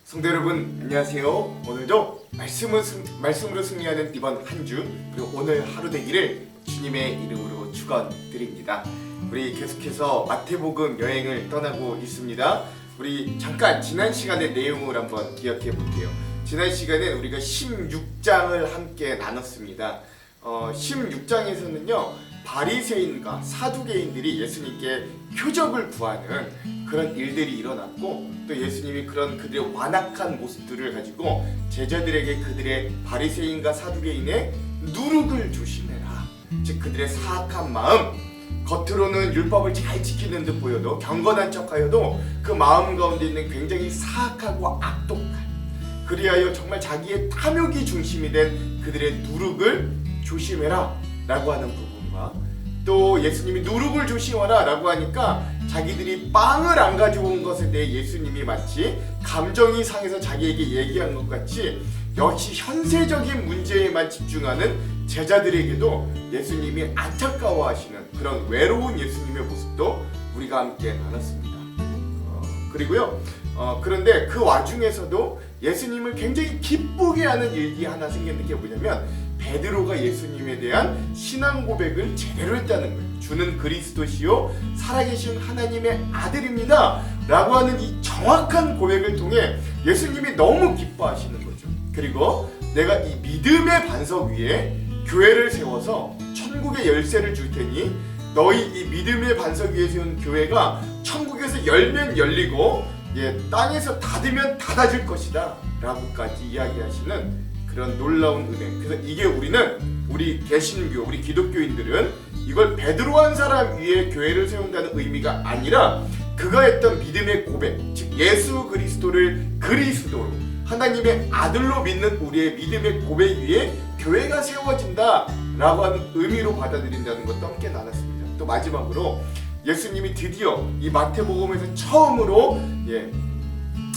성도 여러분 안녕하세요. 오늘도 말씀으로 승리하는 이번 한 주 그리고 오늘 하루 되기를 주님의 이름으로 축원드립니다. 우리 계속해서 마태복음 여행을 떠나고 있습니다. 우리 잠깐 지난 시간의 내용을 한번 기억해 볼게요. 지난 시간에 우리가 16장을 함께 나눴습니다. 16장에서는요 바리새인과 사두개인들이 예수님께 표적을 구하는 그런 일들이 일어났고 또 예수님이 그런 그들의 완악한 모습들을 가지고 제자들에게 그들의 바리새인과 사두개인의 누룩을 조심해라, 즉 그들의 사악한 마음, 겉으로는 율법을 잘 지키는 듯 보여도 경건한 척하여도 그 마음 가운데 있는 굉장히 사악하고 악독한, 그리하여 정말 자기의 탐욕이 중심이 된 그들의 누룩을 조심해라 라고 하는 부분과 또 예수님이 누룩을 조심하라 라고 하니까 자기들이 빵을 안 가지고 온 것에 대해 예수님이 마치 감정이 상해서 자기에게 얘기한 것 같이 역시 현세적인 문제에만 집중하는 제자들에게도 예수님이 안타까워하시는 그런 외로운 예수님의 모습도 우리가 함께 나눴습니다. 그리고요 그런데 그 와중에서도 예수님을 굉장히 기쁘게 하는 일이 하나 생겼는 게 뭐냐면 베드로가 예수님에 대한 신앙 고백을 제대로 했다는 거예요. 주는 그리스도시요 살아계신 하나님의 아들입니다 라고 하는 이 정확한 고백을 통해 예수님이 너무 기뻐하시는 거죠. 그리고 내가 이 믿음의 반석 위에 교회를 세워서 천국의 열쇠를 줄 테니 너희 이 믿음의 반석 위에 세운 교회가 천국에서 열면 열리고 땅에서 닫으면 닫아질 것이다 라고까지 이야기하시는 그런 놀라운 은혜. 그래서 이게 우리 개신교, 우리 기독교인들은 이걸 베드로 한 사람 위에 교회를 세운다는 의미가 아니라 그가 했던 믿음의 고백, 즉 예수 그리스도를 그리스도로 하나님의 아들로 믿는 우리의 믿음의 고백 위에 교회가 세워진다 라고 하는 의미로 받아들인다는 것도 함께 나눴습니다. 또 마지막으로 예수님이 드디어 이 마태복음에서 처음으로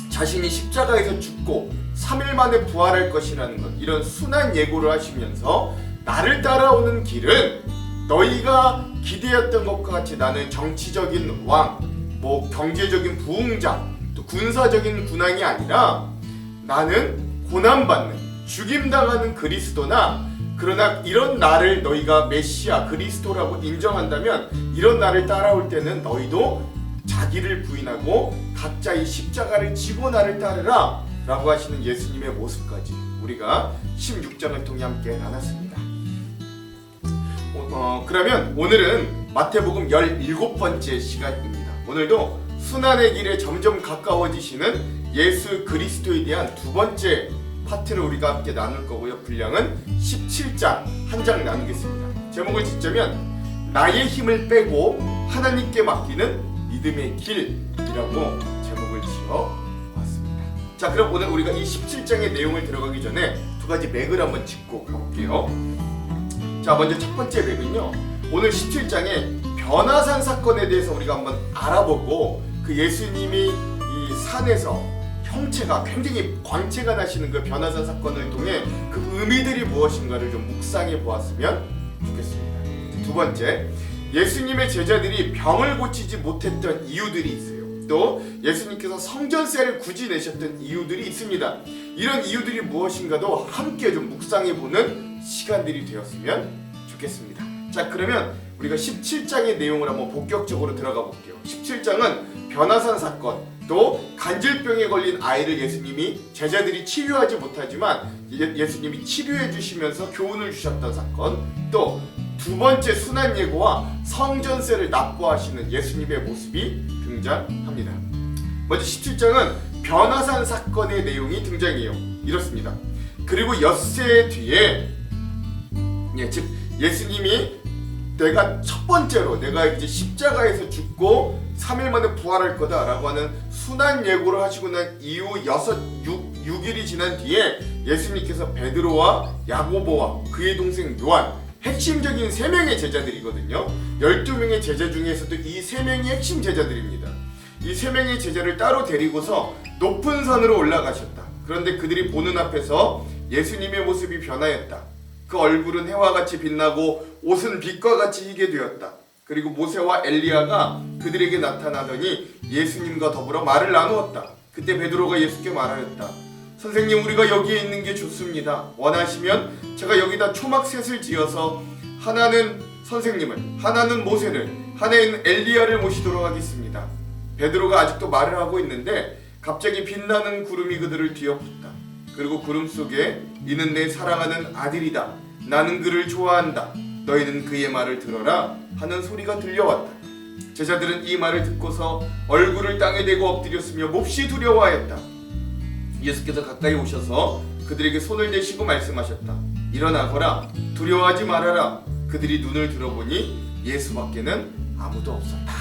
자신이 십자가에서 죽고 3일 만에 부활할 것이라는 것, 이런 순한 예고를 하시면서 나를 따라오는 길은 너희가 기대했던 것과 같이 나는 정치적인 왕, 경제적인 부흥자, 또 군사적인 군왕이 아니라 나는 고난받는, 죽임당하는 그리스도나, 그러나 이런 나를 너희가 메시아, 그리스도라고 인정한다면 이런 나를 따라올 때는 너희도 자기를 부인하고 각자의 십자가를 지고 나를 따르라 라고 하시는 예수님의 모습까지 우리가 16장을 통해 함께 나눴습니다. 그러면 오늘은 마태복음 17번째 시간입니다. 오늘도 순환의 길에 점점 가까워지시는 예수 그리스도에 대한 두 번째 파트를 우리가 함께 나눌 거고요. 분량은 17장 한 장 나누겠습니다. 제목을 짓자면 나의 힘을 빼고 하나님께 맡기는 믿음의 길이라고 제목을 지어 왔습니다. 자, 그럼 오늘 우리가 이 17장의 내용을 들어가기 전에 두 가지 맥을 한번 짚고 가볼게요. 자, 먼저 첫 번째 맥은요, 오늘 17장의 변화산 사건에 대해서 우리가 한번 알아보고 그 예수님이 이 산에서 형체가 굉장히 광채가 나시는 그 변화산 사건을 통해 그 의미들이 무엇인가를 좀 묵상해 보았으면 좋겠습니다. 두 번째, 예수님의 제자들이 병을 고치지 못했던 이유들이 있어요. 또 예수님께서 성전세를 굳이 내셨던 이유들이 있습니다. 이런 이유들이 무엇인가도 함께 좀 묵상해 보는 시간들이 되었으면 좋겠습니다. 자, 그러면 우리가 17장의 내용을 한번 본격적으로 들어가 볼게요. 17장은 변화산 사건, 또 간질병에 걸린 아이를 예수님이 제자들이 치료하지 못하지만 예수님이 치료해 주시면서 교훈을 주셨던 사건, 또 두 번째 순환 예고와 성전세를 납부하시는 예수님의 모습이 등장합니다. 먼저 17장은 변화산 사건의 내용이 등장해요. 이렇습니다. 그리고 엿새 뒤에 즉 예수님이 내가 첫 번째로 내가 이제 십자가에서 죽고 3일 만에 부활할 거다라고 하는 순환 예고를 하시고 난 이후 6일이 지난 뒤에 예수님께서 베드로와 야고보와 그의 동생 요한, 핵심적인 3명의 제자들이거든요. 12명의 제자 중에서도 이 3명이 핵심 제자들입니다. 이 3명의 제자를 따로 데리고서 높은 산으로 올라가셨다. 그런데 그들이 보는 앞에서 예수님의 모습이 변하였다. 그 얼굴은 해와 같이 빛나고 옷은 빛과 같이 희게 되었다. 그리고 모세와 엘리야가 그들에게 나타나더니 예수님과 더불어 말을 나누었다. 그때 베드로가 예수께 말하였다. 선생님, 우리가 여기에 있는 게 좋습니다. 원하시면 제가 여기다 초막셋을 지어서 하나는 선생님을, 하나는 모세를, 하나는 엘리야를 모시도록 하겠습니다. 베드로가 아직도 말을 하고 있는데 갑자기 빛나는 구름이 그들을 뒤엎었다. 그리고 구름 속에 이는 내 사랑하는 아들이다. 나는 그를 좋아한다. 너희는 그의 말을 들어라 하는 소리가 들려왔다. 제자들은 이 말을 듣고서 얼굴을 땅에 대고 엎드렸으며 몹시 두려워하였다. 예수께서 가까이 오셔서 그들에게 손을 대시고 말씀하셨다. 일어나거라. 두려워하지 말아라. 그들이 눈을 들어보니 예수밖에는 아무도 없었다.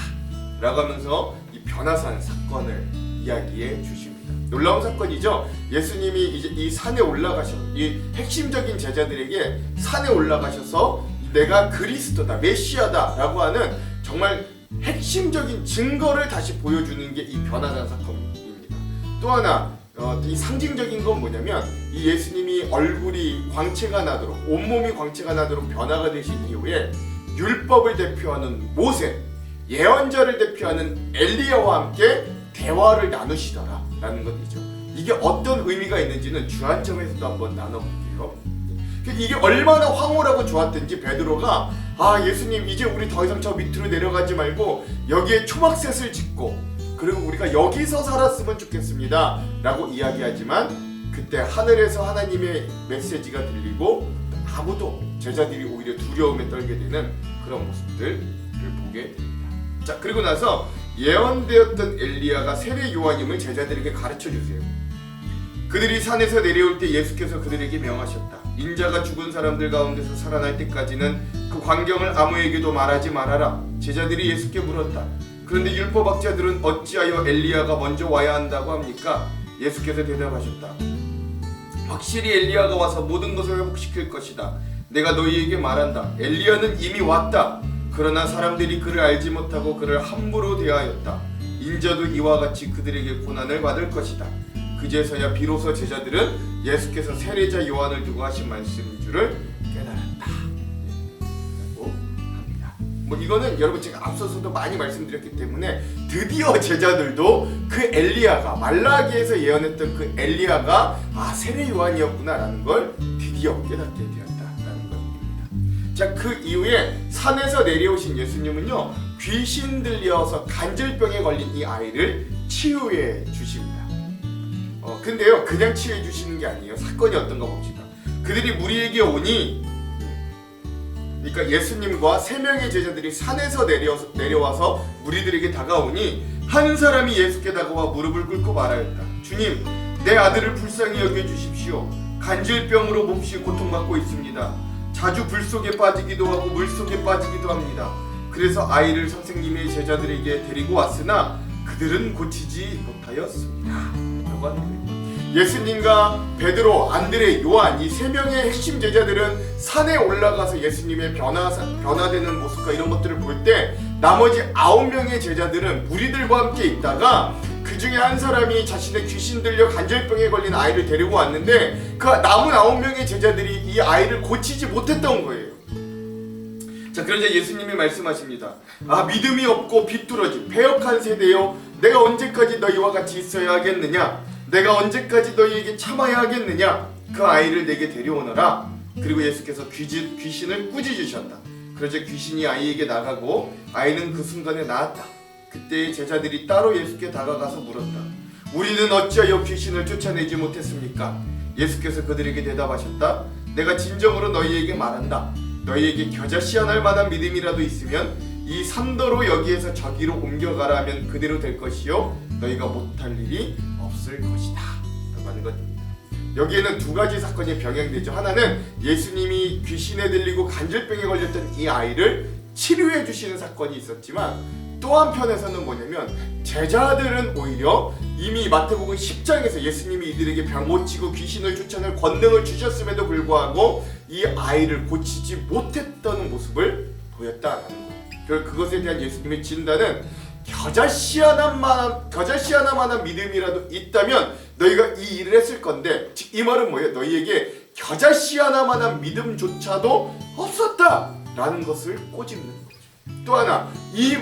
라고 하면서 이 변화산 사건을 이야기해 주십니다. 놀라운 사건이죠. 예수님이 이제 이 산에 올라가셔, 이 핵심적인 제자들에게 산에 올라가셔서 내가 그리스도다, 메시아다 라고 하는 정말 핵심적인 증거를 다시 보여주는 게 이 변화산 사건입니다. 또 하나 이 상징적인 건 뭐냐면 이 예수님이 얼굴이 광채가 나도록, 온몸이 광채가 나도록 변화가 되신 이후에 율법을 대표하는 모세, 예언자를 대표하는 엘리야와 함께 대화를 나누시더라 라는 것이죠. 이게 어떤 의미가 있는지는 주안점에서도 한번 나눠볼게요. 이게 얼마나 황홀하고 좋았던지 베드로가 예수님, 이제 우리 더 이상 저 밑으로 내려가지 말고 여기에 초막셋을 짓고 그리고 우리가 여기서 살았으면 좋겠습니다 라고 이야기하지만 그때 하늘에서 하나님의 메시지가 들리고 아무도, 제자들이 오히려 두려움에 떨게 되는 그런 모습들을 보게 됩니다. 자, 그리고 나서 예언되었던 엘리야가 세례 요한임을 제자들에게 가르쳐 주세요. 그들이 산에서 내려올 때 예수께서 그들에게 명하셨다. 인자가 죽은 사람들 가운데서 살아날 때까지는 그 광경을 아무에게도 말하지 말아라. 제자들이 예수께 물었다. 그런데 율법학자들은 어찌하여 엘리야가 먼저 와야 한다고 합니까? 예수께서 대답하셨다. 확실히 엘리야가 와서 모든 것을 회복시킬 것이다. 내가 너희에게 말한다. 엘리야는 이미 왔다. 그러나 사람들이 그를 알지 못하고 그를 함부로 대하였다. 인자도 이와 같이 그들에게 고난을 받을 것이다. 그제서야 비로소 제자들은 예수께서 세례자 요한을 두고 하신 말씀인 줄을 깨달았다. 라고 합니다. 이거는 여러분 제가 앞서서도 많이 말씀드렸기 때문에 드디어 제자들도 그 엘리야가, 말라기에서 예언했던 그 엘리야가 세례 요한이었구나 라는 걸 드디어 깨닫게 되었다라는 것입니다. 자, 그 이후에 산에서 내려오신 예수님은요, 귀신 들려서 간질병에 걸린 이 아이를 치유해 주십니다. 근데요, 그냥 치유해 주시는 게 아니에요. 사건이 어떤가 봅시다. 그들이 무리에게 오니, 그러니까 예수님과 세 명의 제자들이 산에서 내려와서 무리들에게 다가오니 한 사람이 예수께 다가와 무릎을 꿇고 말하였다. 주님, 내 아들을 불쌍히 여겨 주십시오. 간질병으로 몹시 고통받고 있습니다. 자주 불 속에 빠지기도 하고 물 속에 빠지기도 합니다. 그래서 아이를 선생님의 제자들에게 데리고 왔으나 그들은 고치지 못하였습니다. 라고 하는 거예요. 예수님과 베드로, 안드레, 요한 이 세 명의 핵심 제자들은 산에 올라가서 예수님의 변화되는 모습과 이런 것들을 볼 때 나머지 9명의 제자들은 무리들과 함께 있다가 그 중에 한 사람이 자신의 귀신 들려 간질병에 걸린 아이를 데리고 왔는데 그 남은 9명의 제자들이 이 아이를 고치지 못했던 거예요. 자, 그러자 예수님이 말씀하십니다. 믿음이 없고 비뚤어진 패역한 세대여, 내가 언제까지 너희와 같이 있어야 하겠느냐? 내가 언제까지 너희에게 참아야 하겠느냐? 그 아이를 내게 데려오너라. 그리고 예수께서 귀신을 꾸짖으셨다. 그러자 귀신이 아이에게 나가고 아이는 그 순간에 나았다. 그때 제자들이 따로 예수께 다가가서 물었다. 우리는 어찌하여 귀신을 쫓아내지 못했습니까? 예수께서 그들에게 대답하셨다. 내가 진정으로 너희에게 말한다. 너희에게 겨자씨앗날 만한 믿음이라도 있으면 이 산더로 여기에서 저기로 옮겨가라 하면 그대로 될 것이요 너희가 못할 일이 없을 것이다 라고 하는 것입니다. 여기에는 두 가지 사건이 병행되죠. 하나는 예수님이 귀신에 들리고 간질병에 걸렸던 이 아이를 치료해 주시는 사건이 있었지만 또 한편에서는 뭐냐면 제자들은 오히려 이미 마태복음 10장에서 예수님이 이들에게 병 고치고 귀신을 쫓아낼 권능을 주셨음에도 불구하고 이 아이를 고치지 못했던 모습을 보였다라는 거예요. 그것에 대한 예수님의 진단은 겨자씨 하나만한 믿음이라도 있다면 너희가 이 일을 했을 건데, 즉 이 말은 뭐예요? 너희에게 겨자씨 하나만한 믿음조차도 없었다라는 것을 꼬집는 거죠. 또 하나 이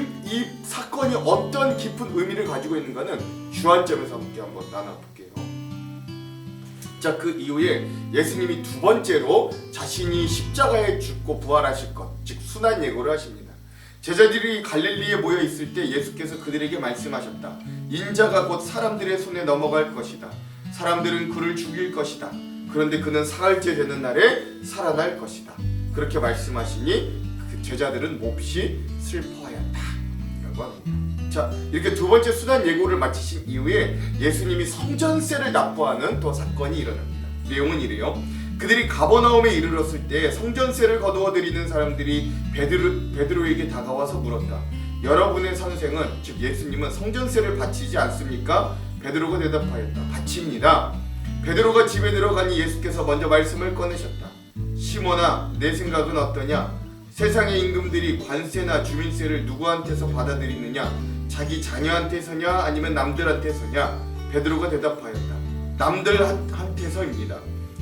사건이 어떤 깊은 의미를 가지고 있는가는 주안점에서 함께 한번 나눠볼게요. 자, 그 이후에 예수님이 두 번째로 자신이 십자가에 죽고 부활하실 것, 즉 순환 예고를 하십니다. 제자들이 갈릴리에 모여 있을 때 예수께서 그들에게 말씀하셨다. 인자가 곧 사람들의 손에 넘어갈 것이다. 사람들은 그를 죽일 것이다. 그런데 그는 사흘째 되는 날에 살아날 것이다. 그렇게 말씀하시니 그 제자들은 몹시 슬퍼하였다 라고 합니다. 자, 이렇게 두 번째 순환 예고를 마치신 이후에 예수님이 성전세를 납부하는 또 사건이 일어납니다. 내용은 이래요. 그들이 가버나움에 이르렀을 때 성전세를 거두어 드리는 사람들이 베드로에게 다가와서 물었다. 여러분의 선생은, 즉 예수님은 성전세를 바치지 않습니까? 베드로가 대답하였다. 바칩니다. 베드로가 집에 들어가니 예수께서 먼저 말씀을 꺼내셨다. 시몬아, 내 생각은 어떠냐? 세상의 임금들이 관세나 주민세를 누구한테서 받아들이느냐? 자기 자녀한테서냐 아니면 남들한테서냐? 베드로가 대답하였다. 남들한테서입니다.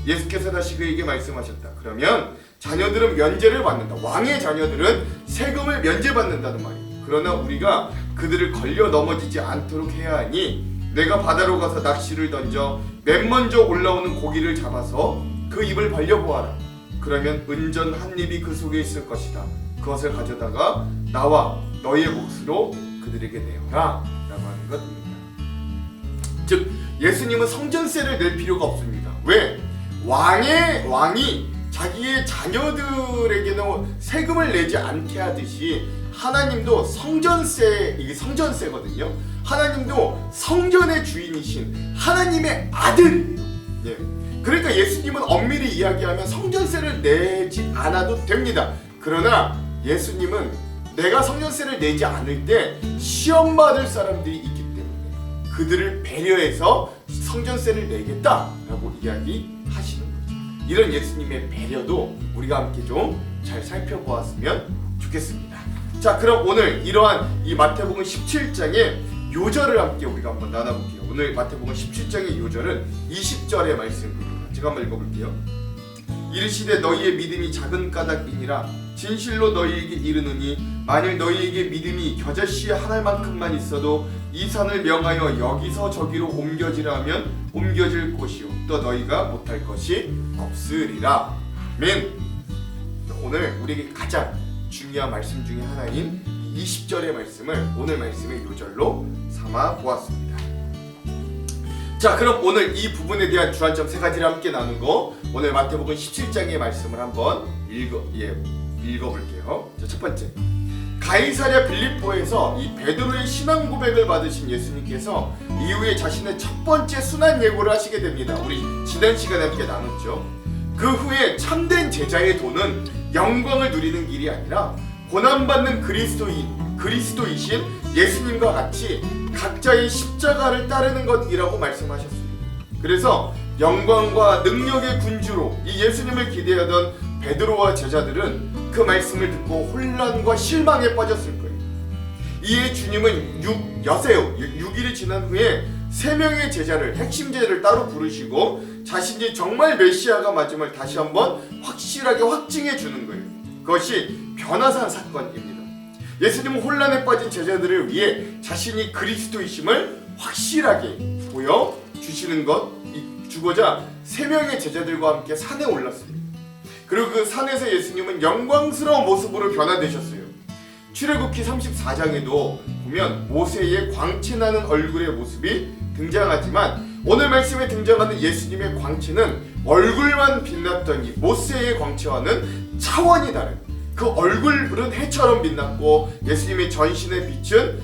예수께서 다시 그에게 말씀하셨다. 그러면 자녀들은 면제를 받는다. 왕의 자녀들은 세금을 면제받는다는 말이에요. 그러나 우리가 그들을 걸려 넘어지지 않도록 해야 하니 내가 바다로 가서 낚시를 던져 맨 먼저 올라오는 고기를 잡아서 그 입을 벌려보아라. 그러면 은전 한 입이 그 속에 있을 것이다. 그것을 가져다가 나와 너희의 몫으로 그들에게 내어라 라고 하는 것입니다. 즉 예수님은 성전세를 낼 필요가 없습니다. 왜? 왕이 자기의 자녀들에게는 세금을 내지 않게 하듯이 하나님도 이게 성전세거든요. 하나님도 성전의 주인이신 하나님의 아들이에요. 예. 그러니까 예수님은 엄밀히 이야기하면 성전세를 내지 않아도 됩니다. 그러나 예수님은 내가 성전세를 내지 않을 때 시험받을 사람들이 있기 때문에 그들을 배려해서 성전세를 내겠다라고 이야기하시는 거죠. 이런 예수님의 배려도 우리가 함께 좀 잘 살펴보았으면 좋겠습니다. 자, 그럼 오늘 이러한 이 마태복음 17장의 요절을 함께 우리가 한번 나눠볼게요. 오늘 마태복음 17장의 요절은 20절의 말씀입니다. 제가 한번 읽어볼게요. 이르시되 너희의 믿음이 작은 까닭이니라. 진실로 너희에게 이르노니 만일 너희에게 믿음이 겨자씨 하나만큼만 있어도 이 산을 명하여 여기서 저기로 옮겨지라 하면 옮겨질 곳이요 또 너희가 못할 것이 없으리라. 아멘. 오늘 우리에게 가장 중요한 말씀 중에 하나인 20절의 말씀을 오늘 말씀의 요절로 삼아 보았습니다. 자, 그럼 오늘 이 부분에 대한 주안점 세 가지를 함께 나누고 오늘 마태복음 17장의 말씀을 한번 읽어볼게요. 자, 첫 번째, 가이사랴 빌립보에서 이 베드로의 신앙 고백을 받으신 예수님께서 이후에 자신의 첫 번째 순환 예고를 하시게 됩니다. 우리 지난 시간에 함께 나눴죠. 그 후에 참된 제자의 도는 영광을 누리는 길이 아니라 고난받는 그리스도이신 예수님과 같이 각자의 십자가를 따르는 것이라고 말씀하셨습니다. 그래서 영광과 능력의 군주로 이 예수님을 기대하던 베드로와 제자들은 그 말씀을 듣고 혼란과 실망에 빠졌을 거예요. 이에 주님은 6일이 지난 후에 3명의 제자를, 핵심 제자를 따로 부르시고 자신이 정말 메시아가 맞음을 다시 한번 확실하게 확증해 주는 거예요. 그것이 변화산 사건입니다. 예수님은 혼란에 빠진 제자들을 위해 자신이 그리스도이심을 확실하게 보여주시는 주고자 3명의 제자들과 함께 산에 올랐습니다. 그리고 그 산에서 예수님은 영광스러운 모습으로 변화되셨어요. 출애굽기 34장에도 보면 모세의 광채나는 얼굴의 모습이 등장하지만 오늘 말씀에 등장하는 예수님의 광채는 얼굴만 빛났더니 모세의 광채와는 차원이 다른 그 얼굴은 해처럼 빛났고 예수님의 전신의 빛은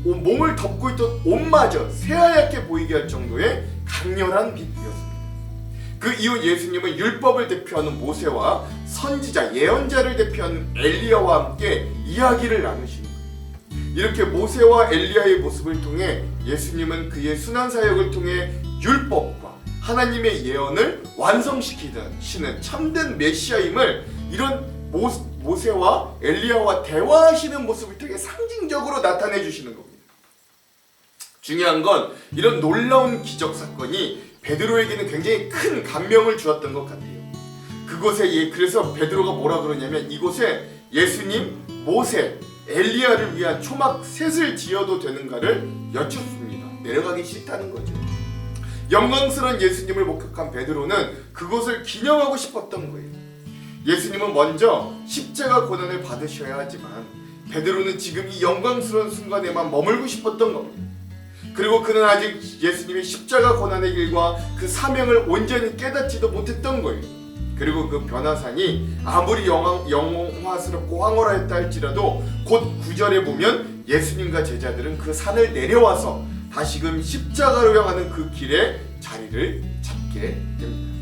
몸을 덮고 있던 옷마저 새하얗게 보이게 할 정도의 강렬한 빛이었습니다. 그 이후 예수님은 율법을 대표하는 모세와 선지자, 예언자를 대표하는 엘리야와 함께 이야기를 나누시는 거예요. 이렇게 모세와 엘리야의 모습을 통해 예수님은 그의 순환 사역을 통해 율법과 하나님의 예언을 완성시키시는 참된 메시아임을 이런 모세와 엘리야와 대화하시는 모습을 통해 상징적으로 나타내 주시는 겁니다. 중요한 건 이런 놀라운 기적 사건이 베드로에게는 굉장히 큰 감명을 주었던 것 같아요. 그곳에 그래서 베드로가 뭐라 그러냐면 이곳에 예수님, 모세 엘리야를 위한 초막 셋을 지어도 되는가를 여쭙습니다. 내려가기 싫다는 거죠. 영광스러운 예수님을 목격한 베드로는 그것을 기념하고 싶었던 거예요. 예수님은 먼저 십자가 고난을 받으셔야 하지만 베드로는 지금 이 영광스러운 순간에만 머물고 싶었던 겁니다. 그리고 그는 아직 예수님의 십자가 고난의 길과 그 사명을 온전히 깨닫지도 못했던 거예요. 그리고 그 변화산이 아무리 영화스럽고 황홀하였다 할지라도 곧 9절에 보면 예수님과 제자들은 그 산을 내려와서 다시금 십자가로 향하는 그 길에 자리를 잡게 됩니다.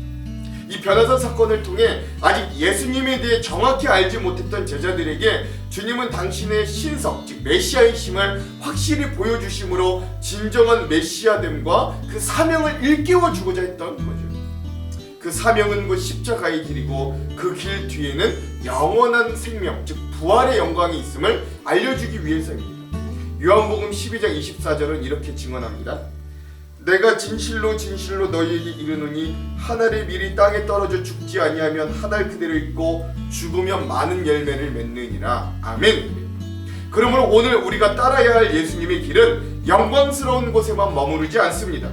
이 변화산 사건을 통해 아직 예수님에 대해 정확히 알지 못했던 제자들에게 주님은 당신의 신성, 즉 메시아이심을 확실히 보여주심으로 진정한 메시아됨과 그 사명을 일깨워 주고자 했던 거죠. 그 사명은 곧 십자가의 길이고 그 길 뒤에는 영원한 생명, 즉 부활의 영광이 있음을 알려주기 위해서입니다. 요한복음 12장 24절은 이렇게 증언합니다. 내가 진실로 진실로 너희에게 이르노니 한 알의 밀이 땅에 떨어져 죽지 아니하면 한 알 그대로 있고 죽으면 많은 열매를 맺느니라. 아멘. 그러므로 오늘 우리가 따라야 할 예수님의 길은 영광스러운 곳에만 머무르지 않습니다.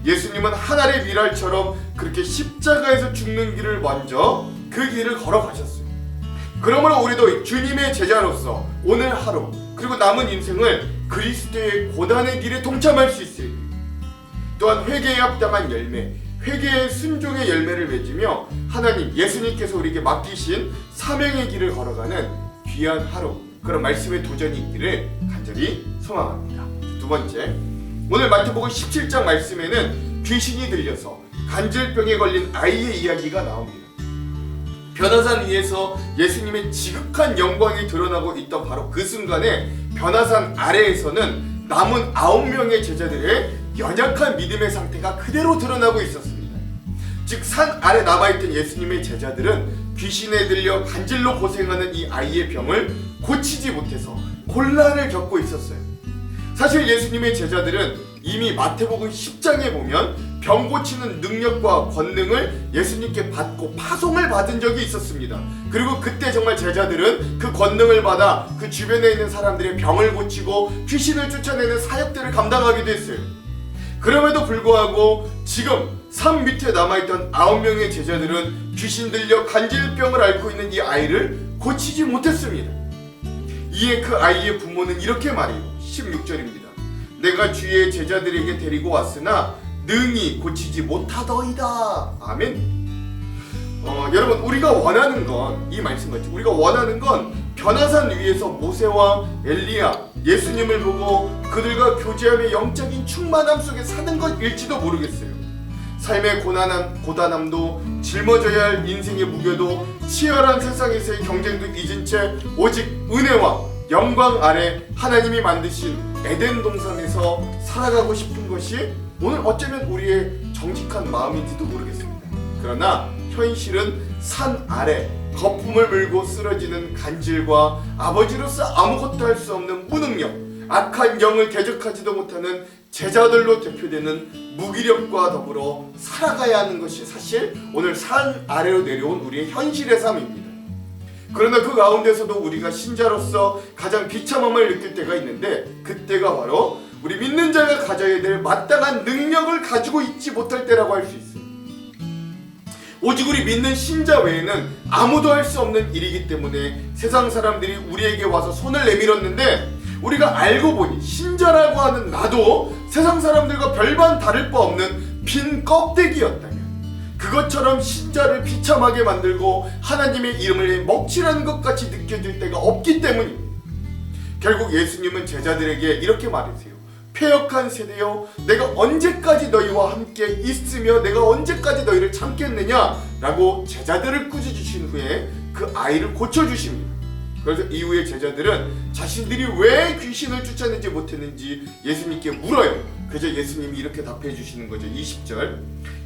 예수님은 한 알의 밀알처럼 그렇게 십자가에서 죽는 길을 먼저 그 길을 걸어가셨어요. 그러므로 우리도 주님의 제자로서 오늘 하루 그리고 남은 인생을 그리스도의 고난의 길에 동참할 수 있어요. 또한 회개에 합당한 열매, 회개의 순종의 열매를 맺으며 하나님, 예수님께서 우리에게 맡기신 사명의 길을 걸어가는 귀한 하루, 그런 말씀의 도전이 있기를 간절히 소망합니다. 두 번째, 오늘 마태복음 17장 말씀에는 귀신이 들려서 간질병에 걸린 아이의 이야기가 나옵니다. 변화산 위에서 예수님의 지극한 영광이 드러나고 있던 바로 그 순간에 변화산 아래에서는 남은 9명의 제자들의 연약한 믿음의 상태가 그대로 드러나고 있었습니다. 즉 산 아래 남아있던 예수님의 제자들은 귀신에 들려 간질로 고생하는 이 아이의 병을 고치지 못해서 곤란을 겪고 있었어요. 사실 예수님의 제자들은 이미 마태복음 10장에 보면 병 고치는 능력과 권능을 예수님께 받고 파송을 받은 적이 있었습니다. 그리고 그때 정말 제자들은 그 권능을 받아 그 주변에 있는 사람들의 병을 고치고 귀신을 쫓아내는 사역들을 감당하기도 했어요. 그럼에도 불구하고 지금 산 밑에 남아있던 9명의 제자들은 귀신 들려 간질병을 앓고 있는 이 아이를 고치지 못했습니다. 이에 그 아이의 부모는 이렇게 말해요. 16절입니다. 내가 주의 제자들에게 데리고 왔으나 능히 고치지 못하더이다. 아멘. 여러분, 우리가 원하는 건 이 말씀 같죠. 우리가 원하는 건 변화산 위에서 모세와 엘리야, 예수님을 보고 그들과 교제하며 영적인 충만함 속에 사는 것일지도 모르겠어요. 삶의 고단함도 짊어져야 할 인생의 무게도 치열한 세상에서의 경쟁도 잊은 채 오직 은혜와 영광 아래 하나님이 만드신 에덴 동산에서 살아가고 싶은 것이 오늘 어쩌면 우리의 정직한 마음인지도 모르겠습니다. 그러나 현실은 산 아래 거품을 물고 쓰러지는 간질과 아버지로서 아무것도 할 수 없는 무능력, 악한 영을 대적하지도 못하는 제자들로 대표되는 무기력과 더불어 살아가야 하는 것이 사실 오늘 산 아래로 내려온 우리의 현실의 삶입니다. 그러나 그 가운데서도 우리가 신자로서 가장 비참함을 느낄 때가 있는데, 그때가 바로 우리 믿는 자가 가져야 될 마땅한 능력을 가지고 있지 못할 때라고 할 수 있어요. 오직 우리 믿는 신자 외에는 아무도 할 수 없는 일이기 때문에 세상 사람들이 우리에게 와서 손을 내밀었는데, 우리가 알고 보니 신자라고 하는 나도 세상 사람들과 별반 다를 바 없는 빈 껍데기였다면, 그것처럼 신자를 비참하게 만들고 하나님의 이름을 먹칠하는 것 같이 느껴질 때가 없기 때문입니다. 결국 예수님은 제자들에게 이렇게 말하세요. 패역한 세대여, 내가 언제까지 너희와 함께 있으며 내가 언제까지 너희를 참겠느냐 라고 제자들을 꾸짖으신 후에 그 아이를 고쳐주십니다. 그래서 이후에 제자들은 자신들이 왜 귀신을 쫓아내지 못했는지 예수님께 물어요. 그래서 예수님이 이렇게 답해 주시는 거죠. 20절,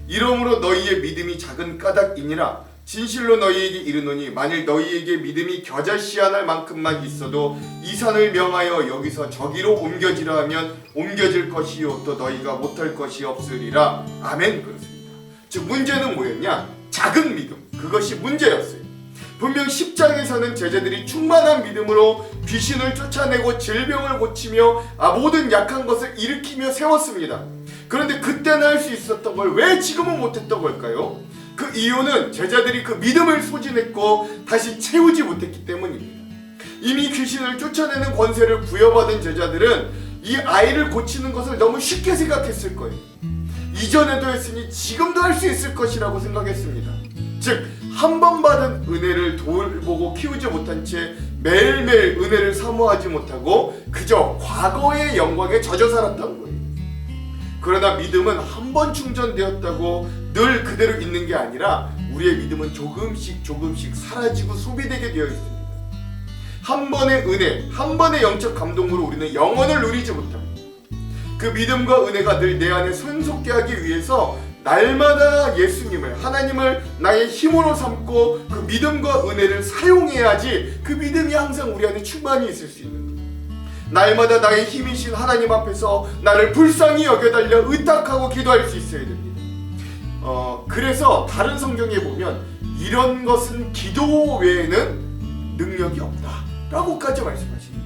이러므로 너희의 믿음이 작은 까닭이니라. 진실로 너희에게 이르노니 만일 너희에게 믿음이 겨자씨앗 만큼만 있어도 이 산을 명하여 여기서 저기로 옮겨지라 하면 옮겨질 것이요 또 너희가 못할 것이 없으리라. 아멘. 그렇습니다. 즉 문제는 뭐였냐? 작은 믿음, 그것이 문제였어요. 분명 10장에서는 제자들이 충만한 믿음으로 귀신을 쫓아내고 질병을 고치며 모든 약한 것을 일으키며 세웠습니다. 그런데 그때는 할 수 있었던 걸 왜 지금은 못했던 걸까요? 그 이유는 제자들이 그 믿음을 소진했고 다시 채우지 못했기 때문입니다. 이미 귀신을 쫓아내는 권세를 부여받은 제자들은 이 아이를 고치는 것을 너무 쉽게 생각했을 거예요. 이전에도 했으니 지금도 할 수 있을 것이라고 생각했습니다. 즉, 한 번 받은 은혜를 돌보고 키우지 못한 채 매일매일 은혜를 사모하지 못하고 그저 과거의 영광에 젖어 살았던 거예요. 그러나 믿음은 한 번 충전되었다고 늘 그대로 있는 게 아니라 우리의 믿음은 조금씩 사라지고 소비되게 되어 있습니다. 한 번의 은혜, 한 번의 영적 감동으로 우리는 영원을 누리지 못합니다. 그 믿음과 은혜가 늘 내 안에 솟게 하기 위해서 날마다 예수님을, 하나님을 나의 힘으로 삼고 그 믿음과 은혜를 사용해야지 그 믿음이 항상 우리 안에 충만히 있을 수 있는 거예요. 날마다 나의 힘이신 하나님 앞에서 나를 불쌍히 여겨달려 의탁하고 기도할 수 있어야 됩니다. 그래서 다른 성경에 보면 이런 것은 기도 외에는 능력이 없다 라고까지 말씀하십니다.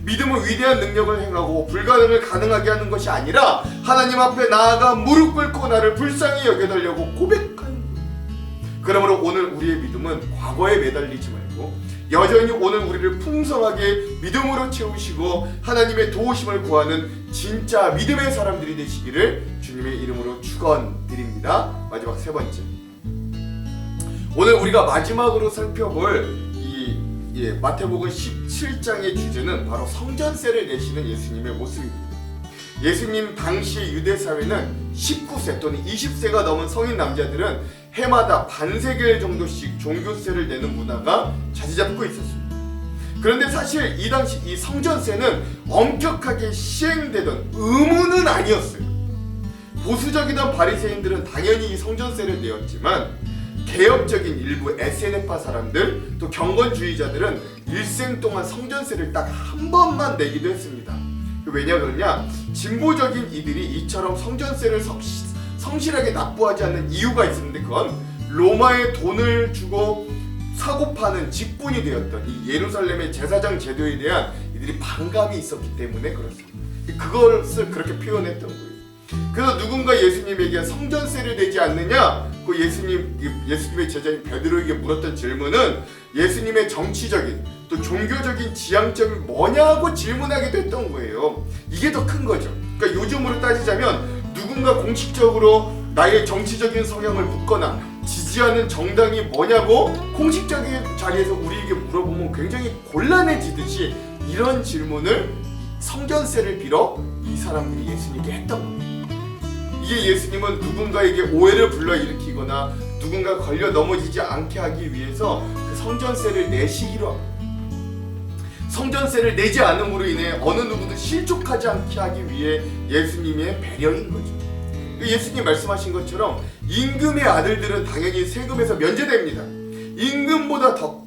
믿음은 위대한 능력을 행하고 불가능을 가능하게 하는 것이 아니라 하나님 앞에 나아가 무릎 꿇고 나를 불쌍히 여겨달라고 고백하는 거예요. 그러므로 오늘 우리의 믿음은 과거에 매달리지 말고 여전히 오늘 우리를 풍성하게 믿음으로 채우시고 하나님의 도우심을 구하는 진짜 믿음의 사람들이 되시기를 주님의 이름으로 축원드립니다. 마지막 세 번째, 오늘 우리가 마지막으로 살펴볼 마태복음 17장의 주제는 바로 성전세를 내시는 예수님의 모습입니다. 예수님 당시 유대 사회는 19세 또는 20세가 넘은 성인 남자들은 해마다 반세겔 정도씩 종교세를 내는 문화가 자리 잡고 있었습니다. 그런데 사실 이 당시 이 성전세는 엄격하게 시행되던 의무는 아니었어요. 보수적이던 바리새인들은 당연히 이 성전세를 내었지만 개혁적인 일부 SNF파 사람들 또 경건주의자들은 일생 동안 성전세를 딱 한 번만 내기도 했습니다. 왜냐 그러냐, 진보적인 이들이 이처럼 성전세를 성실하게 납부하지 않는 이유가 있었는데 그건 로마에 돈을 주고 사고 파는 직분이 되었던 이 예루살렘의 제사장 제도에 대한 이들이 반감이 있었기 때문에 그렇습니다. 그것을 그렇게 표현했던 거예요. 그래서 누군가 예수님에게 성전세를 내지 않느냐, 그 예수님의 제자인 베드로에게 물었던 질문은 예수님의 정치적인 또 종교적인 지향점이 뭐냐고 질문하게 됐던 거예요. 이게 더 큰 거죠. 그러니까 요즘으로 따지자면 누군가 공식적으로 나의 정치적인 성향을 묻거나 지지하는 정당이 뭐냐고 공식적인 자리에서 우리에게 물어보면 굉장히 곤란해지듯이 이런 질문을 성전세를 빌어 이 사람들이 예수님께 했던 거예요. 이게 예수님은 누군가에게 오해를 불러일으키거나 누군가 걸려 넘어지지 않게 하기 위해서 그 성전세를 내시기로 합니다. 성전세를 내지 않음으로 인해 어느 누구도 실족하지 않게 하기 위해 예수님의 배려인 거죠. 예수님 말씀하신 것처럼 임금의 아들들은 당연히 세금에서 면제됩니다. 임금보다 더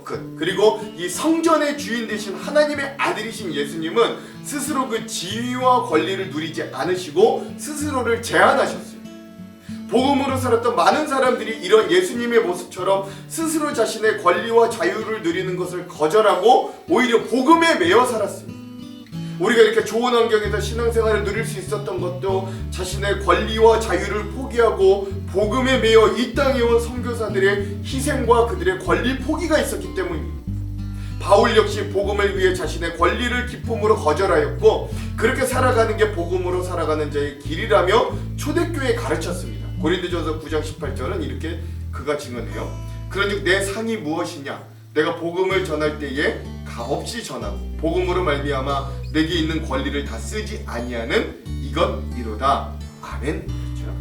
큰 그리고 이 성전의 주인 되신 하나님의 아들이신 예수님은 스스로 그 지위와 권리를 누리지 않으시고 스스로를 제한하셨어요. 복음으로 살았던 많은 사람들이 이런 예수님의 모습처럼 스스로 자신의 권리와 자유를 누리는 것을 거절하고 오히려 복음에 매여 살았습니다. 우리가 이렇게 좋은 환경에서 신앙생활을 누릴 수 있었던 것도 자신의 권리와 자유를 포기하고 복음에 매여 이 땅에 온 선교사들의 희생과 그들의 권리 포기가 있었기 때문입니다. 바울 역시 복음을 위해 자신의 권리를 기쁨으로 거절하였고 그렇게 살아가는 게 복음으로 살아가는 자의 길이라며 초대교회에 가르쳤습니다. 고린도전서 9장 18절은 이렇게 그가 증언해요. 그런즉 내 상이 무엇이냐? 내가 복음을 전할 때에 값없이 전하고 복음으로 말미암아 내게 있는 권리를 다 쓰지 아니하는 이것이로다. 아멘. 그렇죠?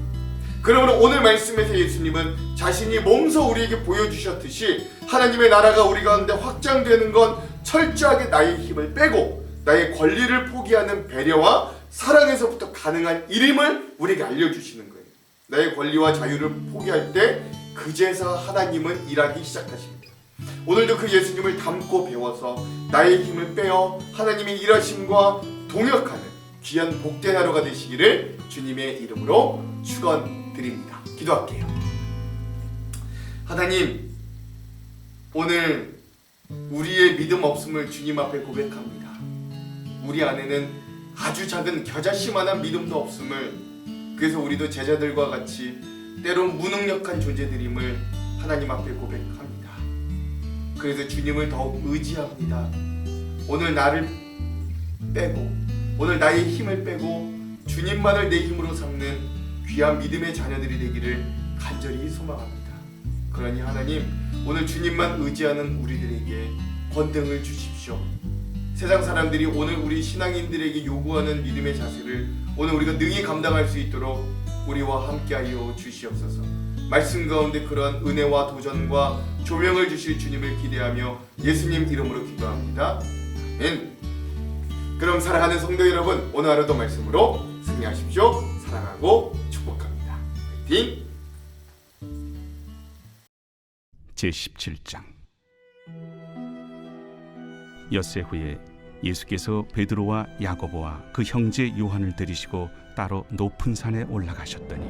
그러므로 오늘 말씀에서 예수님은 자신이 몸소 우리에게 보여주셨듯이 하나님의 나라가 우리 가운데 확장되는 건 철저하게 나의 힘을 빼고 나의 권리를 포기하는 배려와 사랑에서부터 가능한 일임을 우리에게 알려주시는 거예요. 나의 권리와 자유를 포기할 때 그제서 하나님은 일하기 시작하십니다. 오늘도 그 예수님을 닮고 배워서 나의 힘을 빼어 하나님의 일하심과 동역하는 귀한 복된 하루가 되시기를 주님의 이름으로 축원드립니다. 기도할게요. 하나님, 오늘 우리의 믿음 없음을 주님 앞에 고백합니다. 우리 안에는 아주 작은 겨자씨만한 믿음도 없음을, 그래서 우리도 제자들과 같이 때론 무능력한 존재들임을 하나님 앞에 고백합니다. 그래서 주님을 더욱 의지합니다. 오늘 나를 빼고, 오늘 나의 힘을 빼고 주님만을 내 힘으로 삼는 귀한 믿음의 자녀들이 되기를 간절히 소망합니다. 그러니 하나님, 오늘 주님만 의지하는 우리들에게 권능을 주십시오. 세상 사람들이 오늘 우리 신앙인들에게 요구하는 믿음의 자세를 오늘 우리가 능히 감당할 수 있도록 우리와 함께하여 주시옵소서. 말씀 가운데 그러한 은혜와 도전과 조명을 주실 주님을 기대하며 예수님 이름으로 기도합니다. 아멘. 그럼 사랑하는 성도 여러분, 오늘 하루도 말씀으로 승리하십시오. 사랑하고 축복합니다. 화이팅! 제17장. 엿새 후에 예수께서 베드로와 야고보와 그 형제 요한을 데리시고 따로 높은 산에 올라가셨더니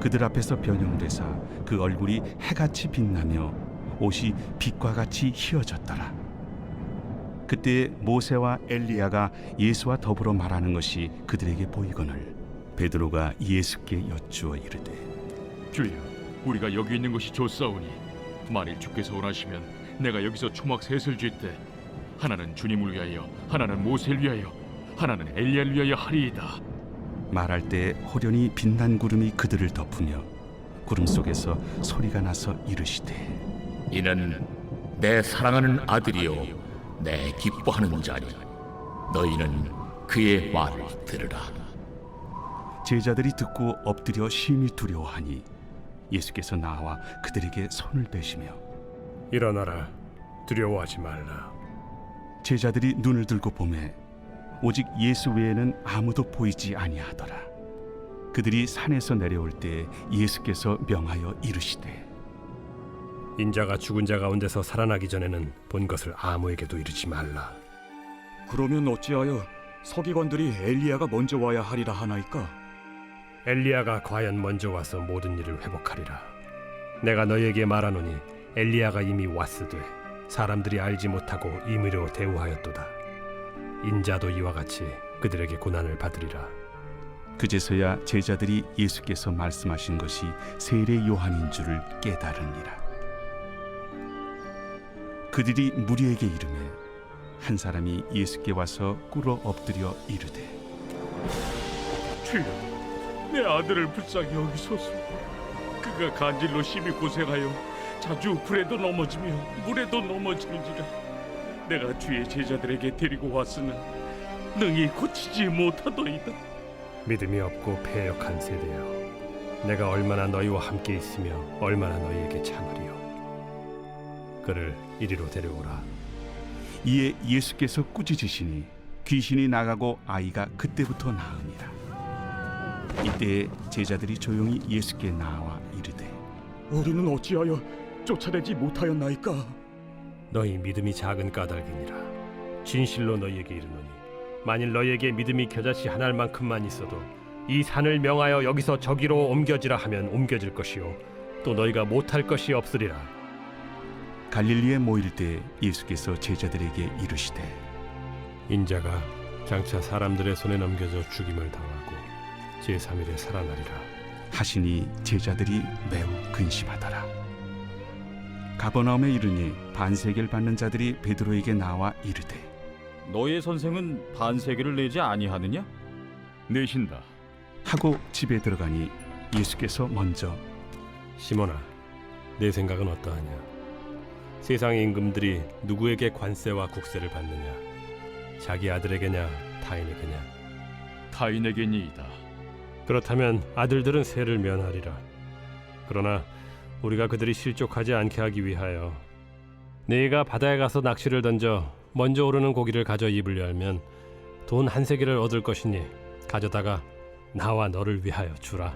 그들 앞에서 변형되사 그 얼굴이 해같이 빛나며 옷이 빛과 같이 희어졌더라. 그때 모세와 엘리야가 예수와 더불어 말하는 것이 그들에게 보이거늘 베드로가 예수께 여쭈어 이르되, 주여, 우리가 여기 있는 것이 좋사오니 만일 주께서 원하시면 내가 여기서 초막 셋을 쥘때 하나는 주님을 위하여, 하나는 모세를 위하여, 하나는 엘리야를 위하여 하리이다. 말할 때 호련히 빛난 구름이 그들을 덮으며 구름 속에서 소리가 나서 이르시되, 이는 내 사랑하는 아들이요 내 기뻐하는 자니 너희는 그의 말을 들으라. 제자들이 듣고 엎드려 심히 두려워하니 예수께서 나와 그들에게 손을 대시며 일어나라, 두려워하지 말라. 제자들이 눈을 들고 보매 오직 예수 외에는 아무도 보이지 아니하더라. 그들이 산에서 내려올 때 예수께서 명하여 이르시되, 인자가 죽은 자 가운데서 살아나기 전에는 본 것을 아무에게도 이르지 말라. 그러면 어찌하여 서기관들이 엘리야가 먼저 와야 하리라 하나이까? 엘리야가 과연 먼저 와서 모든 일을 회복하리라. 내가 너희에게 말하노니 엘리야가 이미 왔으되 사람들이 알지 못하고 임의로 대우하였도다. 인자도 이와 같이 그들에게 고난을 받으리라. 그제서야 제자들이 예수께서 말씀하신 것이 세례 요한인 줄을 깨달으니라. 그들이 무리에게 이르매 한 사람이 예수께 와서 꿇어 엎드려 이르되, 주여, 내 아들을 불쌍히 여기소서. 그가 간질로 심히 고생하여 자주 불에도 넘어지며 물에도 넘어지는지라. 내가 주의 제자들에게 데리고 왔으나 능히 고치지 못하더이다. 믿음이 없고 패역한 세대여, 내가 얼마나 너희와 함께 있으며 얼마나 너희에게 참으리요. 그를 이리로 데려오라. 이에 예수께서 꾸짖으시니 귀신이 나가고 아이가 그때부터 나으니라. 이때 제자들이 조용히 예수께 나와 이르되, 우리는 어찌하여 쫓아내지 못하였나이까? 너희 믿음이 작은 까닭이니라. 진실로 너희에게 이르노니 만일 너희에게 믿음이 겨자씨 한 알만큼만 있어도 이 산을 명하여 여기서 저기로 옮겨지라 하면 옮겨질 것이요 또 너희가 못할 것이 없으리라. 갈릴리에 모일 때 예수께서 제자들에게 이르시되, 인자가 장차 사람들의 손에 넘겨져 죽임을 당하고 제3일에 살아나리라 하시니 제자들이 매우 근심하더라. 가버나움에 이르니 반세계를 받는 자들이 베드로에게 나와 이르되, 너의 선생은 반세계를 내지 아니하느냐? 내신다. 하고 집에 들어가니 예수께서 먼저, 시몬아, 내 생각은 어떠하냐? 세상의 임금들이 누구에게 관세와 국세를 받느냐? 자기 아들에게냐 타인에게냐? 타인에게니이다. 그렇다면 아들들은 세를 면하리라. 그러나 우리가 그들이 실족하지 않게 하기 위하여 네가 바다에 가서 낚시를 던져 먼저 오르는 고기를 가져 입을 열면 돈 한 세겔을 얻을 것이니 가져다가 나와 너를 위하여 주라.